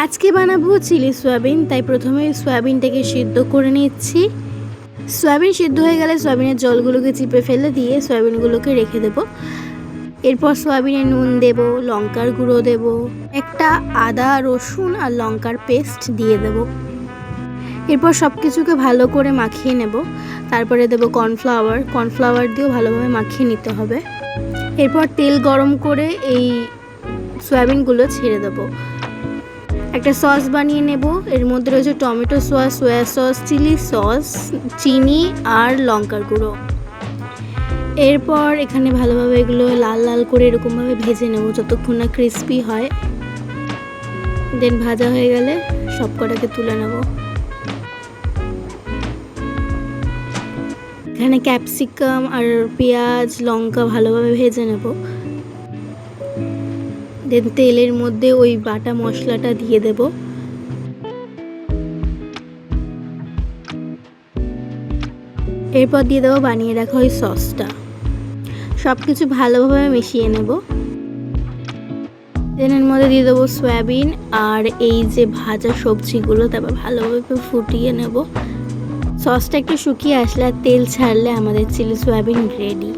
আজকে বানাবো chilli soybean, তাই প্রথমে সয়াবিনটাকে সিদ্ধ করে নিচ্ছি। সয়াবিন সিদ্ধ হয়ে গেলে সয়াবিনের জলগুলোকে চিপে ফেলে দিয়ে সয়াবিনগুলোকে রেখে দেব। এরপর সয়াবিনে নুন দেব, লঙ্কার গুঁড়ো দেব, একটা আদা রসুন আর লঙ্কার পেস্ট দিয়ে দেব। এরপর সব কিছুকে ভালো করে মাখিয়ে নেব। তারপরে দেব কর্নফ্লাওয়ার দিয়েও ভালোভাবে মাখিয়ে নিতে হবে। এরপর তেল গরম করে এই সয়াবিনগুলো ছেড়ে দেব। একটা সস বানিয়ে নেব। এর মধ্যে রয়েছে tomato sauce, soya sauce, chili sauce, চিনি আর লঙ্কার গুঁড়ো। এরপর এখানে ভালোভাবে এগুলো লাল লাল করে এরকমভাবে ভেজে নেব যতক্ষণ না ক্রিস্পি হয়। দেন ভাজা হয়ে গেলে সব কটাকে তুলে নেব। এখানে ক্যাপসিকাম আর পেঁয়াজ লঙ্কা ভালোভাবে ভেজে নেব। দেন তেলের মধ্যে ওই বাটা মশলাটা দিয়ে দেব। এরপর দিয়ে দেবো বানিয়ে রাখা ওই সসটা। সব কিছু ভালোভাবে মিশিয়ে নেব। দেন এর মধ্যে দিয়ে দেবো সয়াবিন আর এই যে ভাজা সবজিগুলো, তারপর ভালোভাবে ফুটিয়ে নেব। সসটা একটু শুকিয়ে আসলে আর তেল ছাড়লে আমাদের চিলি সয়াবিন রেডি।